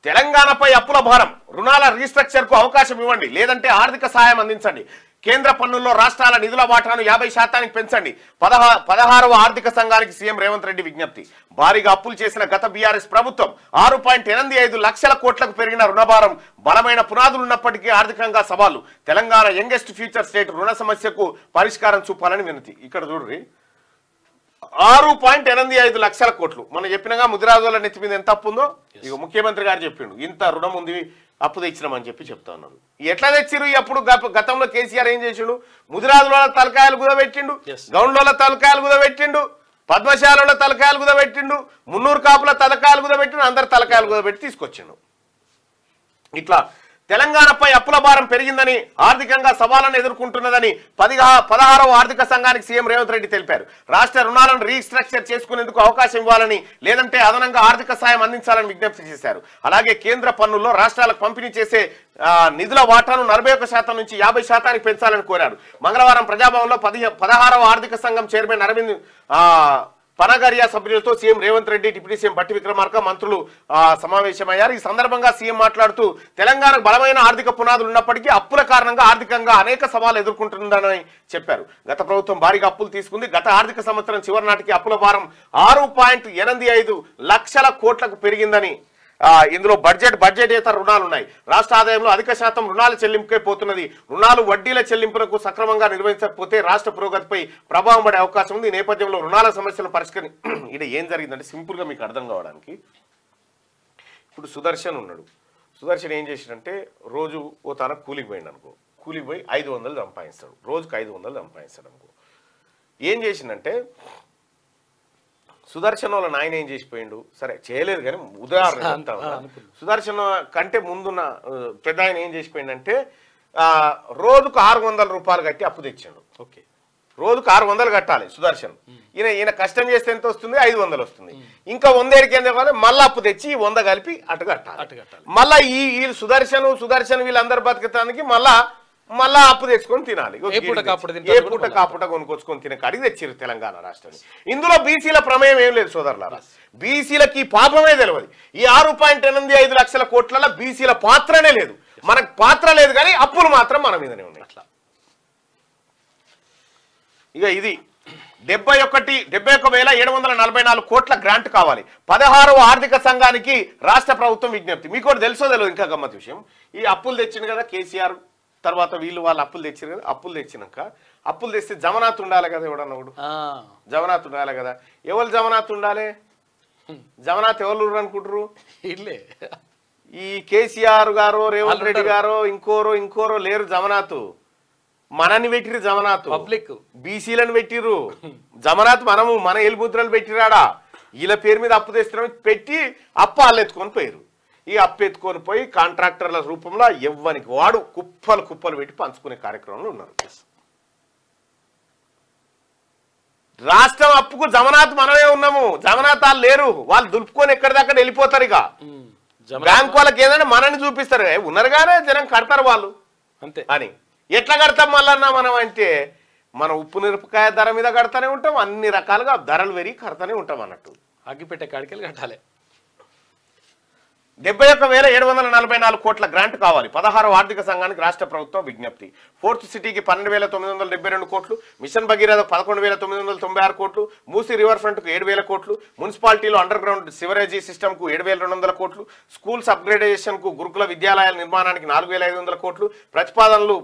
తెలంగాణపై అప్పుల భారం, రుణాల రీస్ట్రక్చర్ కు అవకాశం ఇవ్వండి, లేదంటే ఆర్థిక సహాయం అందించండి. కేంద్ర పన్నుల్లో రాష్ట్రాల నిధుల వాటాను 50% పెంచండి. 16వ ఆర్థిక సంఘానికి సీఎం రేవంత్ రెడ్డి విజ్ఞప్తి. భారీగా అప్పులు చేసిన గత బీఆర్ఎస్ ప్రభుత్వం 6.85 లక్షల కోట్లకు పెరిగిన రుణభారం, బలమైన పునాదులున్నప్పటికీ ఆర్థికంగా సవాళ్లు. తెలంగాణ యంగెస్ట్ ఫ్యూచర్ స్టేట్, రుణ సమస్యకు పరిష్కారం చూపాలని వినతి. ఇక్కడ చూడండి, 6.85 లక్షల కోట్లు. మనం చెప్పినగా ముదిరాజుల నెత్తి మీద ఎంత అప్పు ఉందో ఇక ముఖ్యమంత్రి గారు చెప్పిండు, ఇంత రుణం ఉంది, అప్పు తెచ్చినామని చెప్తా ఉన్నారు. ఎట్లా తెచ్చిరు? అప్పుడు గతంలో కేసీఆర్ ఏం చేసిండు? ముదిరాజుల తలకాయలు కుదబెట్టిండు, గౌండ్ల తలకాయలు కుదబెట్టిండు, పద్మశాలలో తలకాయలు కుదబెట్టిండు, మున్నూరు కాపుల తలకాయలు కుదబెట్టిండు, అందరు తలకాయలు కుదబెట్టి తీసుకొచ్చిండు. ఇట్లా తెలంగాణపై అప్పుల భారం పెరిగిందని, ఆర్థికంగా సవాళ్లను ఎదుర్కొంటున్నదని 16వ ఆర్థిక సంఘానికి సీఎం రేవంత్ రెడ్డి తెలిపారు. రాష్ట్ర రుణాలను రీస్ట్రక్చర్ చేసుకునేందుకు అవకాశం ఇవ్వాలని, లేదంటే అదనంగా ఆర్థిక సాయం అందించాలని విజ్ఞప్తి చేశారు. అలాగే కేంద్ర పన్నుల్లో రాష్ట్రాలకు పంపిణీ చేసే నిధుల వాటాను 41% నుంచి 50% పెంచాలని కోరారు. మంగళవారం ప్రజాభవన్లో 16వ ఆర్థిక సంఘం చైర్మన్ అరవింద్ పనగరియా సభ్యులతో CM Revanth Reddy, deputy CM Bhatti Vikramarka మంత్రులు సమావేశమయ్యారు. ఈ సందర్భంగా సీఎం మాట్లాడుతూ తెలంగాణకు బలమైన ఆర్థిక పునాదులు ఉన్నప్పటికీ అప్పుల కారణంగా ఆర్థికంగా అనేక సవాళ్లు ఎదుర్కొంటుందని చెప్పారు. గత ప్రభుత్వం భారీగా అప్పులు తీసుకుంది. గత ఆర్థిక సంవత్సరం చివరి నాటికి అప్పుల భారం 6.85 లక్షల కోట్లకు పెరిగిందని, ఇందులో బడ్జెటేతర రుణాలు ఉన్నాయి. రాష్ట్ర ఆదాయంలో అధిక శాతం రుణాల చెల్లింపుకే పోతున్నది. రుణాలు వడ్డీల చెల్లింపులకు సక్రమంగా నిర్వహించకపోతే రాష్ట్ర పురోగతిపై ప్రభావం పడే అవకాశం ఉంది. ఈ నేపథ్యంలో రుణాల సమస్యలను ఇది ఏం జరిగిందంటే సింపుల్గా మీకు అర్థం కావడానికి, ఇప్పుడు సుదర్శన్ ఉన్నాడు. సుదర్శన్ ఏం చేసినంటే రోజు ఓ తన కూలికి పోయింది అనుకో, కూలికి పోయి 500 సంపాదిస్తాడు, రోజుకు 500 సంపాదిస్తాడు అనుకో. ఏం చేసిందంటే సుదర్శన్ వాళ్ళ నాయన ఏం చేసిపోయిండు, సరే చేయలేదు కానీ ఉదాహరణ సుదర్శన్ కంటే ముందున్న పెద్ద ఆయన ఏం చేసిపోయిందంటే రోజుకు 600 రూపాయలు కట్టి అప్పు తెచ్చాడు. ఓకే, రోజుకు 600 కట్టాలి సుదర్శన్. ఈయన కష్టం చేస్తే ఎంత వస్తుంది? 500 వస్తుంది. ఇంకా 100 ఏడికి ఎంత కావాలి? మళ్ళీ అప్పు తెచ్చి 100 కలిపి అటు కట్టాలి. మళ్ళీ ఈ సుదర్శన్ వీళ్ళందరూ బతికటానికి మళ్ళా అప్పు తెచ్చుకొని తినాలి. ఏ పూట కాపుట కొనుక్కొచ్చుకొని తినే కాడికి తెచ్చిరు తెలంగాణ రాష్ట్రాన్ని. ఇందులో బీసీల ప్రమేయం ఏం లేదు సోదరులారా. బీసీలకి ఈ పాపమే తెలియదు. ఈ 6.85 లక్షల కోట్ల బీసీల పాత్రనే లేదు. మనకు పాత్ర లేదు కానీ అప్పులు మాత్రం మన మీదనే ఉన్నాయి. అట్లా ఇక ఇది 71,744 కోట్ల గ్రాంట్ కావాలి. 16వ ఆర్థిక సంఘానికి రాష్ట్ర ప్రభుత్వం విజ్ఞప్తి. మీకు కూడా తెలుసో తెలియదు, ఇంకా గమ్మత్ విషయం. ఈ అప్పులు తెచ్చింది కదా కేసీఆర్, తర్వాత వాళ్ళు అప్పులు తెచ్చారు కదా. అప్పులు తెచ్చినాక అప్పులు తెస్తే జమనాథ్ ఉండాలి కదా, ఎవడన్నా ఒకడు జమనాథ్ ఉండాలి కదా. ఎవరు జమనాథ్ ఉండాలి? జమనాథ్ ఎవరు అనుకుంటారు? ఇల్లే ఈ కేసీఆర్ గారు, రేవంత్ రెడ్డి గారు, ఇంకోరో లేరు జమనాథ్. మనని పెట్టిరు జమనాథ్, పబ్లిక్ బీసీలను పెట్టిరు జమనాథ్. మన ఎలుముద్రలు పెట్టిరాడా, వీళ్ళ పేరు మీద అప్పు తెస్తున్నాం పెట్టి అప్పు వాళ్ళు ఎత్తుకొని పోయారు. ఈ అప్పు ఎత్తుకొని పోయి కాంట్రాక్టర్ల రూపంలో ఎవ్వనికి వాడు కుప్పలు పెట్టి పంచుకునే కార్యక్రమంలో ఉన్నారు. రాష్ట్రం అప్పుకు జమనాథ్ మనమే ఉన్నాము, జమనాథ్ వాళ్ళు లేరు. వాళ్ళు దులుపుకొని ఎక్కడిదక్కడ వెళ్ళిపోతారు. ఇక బ్యాంక్ వాళ్ళకి ఏదైనా మనని చూపిస్తారు, ఉన్నారుగానే జనం కడతారు వాళ్ళు అంతే అని. ఎట్లా కడతాం మళ్ళన్నా మనం అంటే, మన ఉప్పు మిరపకాయ ధర మీద కడతానే ఉంటాం, అన్ని రకాలుగా ధరలు పెరిగి కడతానే ఉంటాం అన్నట్టు. అగ్గిపెట్టే కాడికెళ్ళి కట్టాలి. 71,744 కోట్ల గ్రాంట్ కావాలి. 16వ ఆర్థిక సంఘానికి రాష్ట్ర ప్రభుత్వం విజ్ఞప్తి. ఫోర్త్ సిటీకి 12,972 కోట్లు, మిషన్ భగీరథ 11,996 కోట్లు, మూసీ రివర్ ఫ్రంట్కు 7,000 కోట్లు, మున్సిపాలిటీలో అండర్ గ్రౌండ్ సివరేజీ సిస్టమ్కు 7,200 కోట్లు, స్కూల్స్ అప్గ్రేడేషన్కు గురుకుల విద్యాలయాల నిర్మాణానికి 4,500 కోట్లు ప్రతిపాదనలు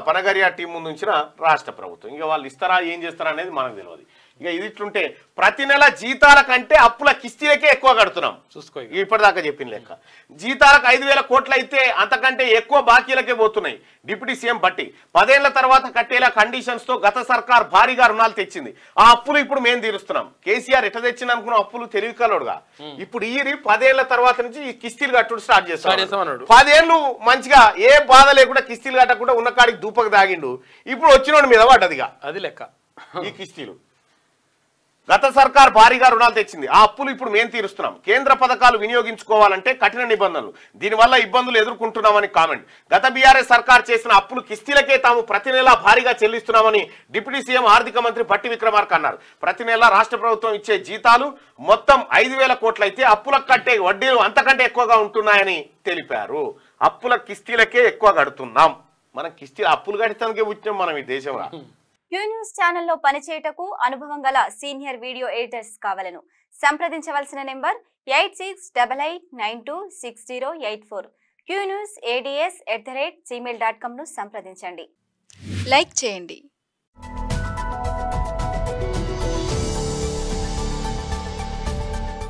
పనగరియా టీం ముందు ఉంచిన రాష్ట్ర ప్రభుత్వం. ఇక వాళ్ళు ఇస్తారా ఏం చేస్తారా అనేది మనకు తెలియదు. ఇక ఇది ఇట్లుంటే ప్రతి నెల జీతాల కంటే అప్పుల కిస్తీలకే ఎక్కువ కడుతున్నాం. చూసుకో, ఇప్పటిదాకా చెప్పిన లెక్క జీతాలకు 5,000 కోట్లు అయితే అంతకంటే ఎక్కువ బాకీలకే పోతున్నాయి. డిప్యూటీ సీఎం భట్టి 10 ఏళ్ల తర్వాత కట్టేలా కండిషన్స్ తో గత సర్కార్ భారీగా రుణాలు తెచ్చింది. ఆ అప్పులు ఇప్పుడు మేము తీరుస్తున్నాం. కేసీఆర్ ఎట్లా తెచ్చిన అనుకున్న అప్పులు తెలివికలోడుగా ఇప్పుడు ఈ 10 ఏళ్ల తర్వాత నుంచి ఈ కిస్తీలు కట్టుడు స్టార్ట్ చేస్తాం. 10 ఏళ్ళు మంచిగా ఏ బాధ లేకుండా కిస్తీలు కట్టకుండా ఉన్న కాడికి దూపకు దాగిండు. ఇప్పుడు వచ్చినోడి మీద పడ్డదిగా అది లెక్క ఈ కిస్తీలు. గత సర్కార్ భారీగా రుణాలు తెచ్చింది, ఆ అప్పులు ఇప్పుడు మేము తీరుస్తున్నాం. కేంద్ర పథకాలు వినియోగించుకోవాలంటే కఠిన నిబంధనలు, దీనివల్ల ఇబ్బందులు ఎదుర్కొంటున్నామని కామెంట్. గత బీఆర్ఎస్ సర్కార్ చేసిన అప్పులు కిస్తీలకే తాము ప్రతి నెలా భారీగా చెల్లిస్తున్నామని డిప్యూటీ సీఎం ఆర్థిక మంత్రి భట్టి విక్రమార్క అన్నారు. ప్రతి నెల రాష్ట్ర ప్రభుత్వం ఇచ్చే జీతాలు మొత్తం 5,000 కోట్లయితే అప్పులకు కట్టే వడ్డీలు అంతకంటే ఎక్కువగా ఉంటున్నాయని తెలిపారు. అప్పుల కిస్తీలకే ఎక్కువ కడుతున్నాం, మనం కిస్తీలు అప్పులు కట్టడానికే వచ్చినాం మనం ఈ దేశంలో. క్యూ న్యూస్ ఛానల్లో పనిచేయటకు అనుభవం గల సీనియర్ వీడియో ఎడిటర్స్ కావాలను సంప్రదించవలసిన నెంబర్ 8688926084. qnewsads@gmail.com ను సంప్రదించండి. లైక్ చేయండి.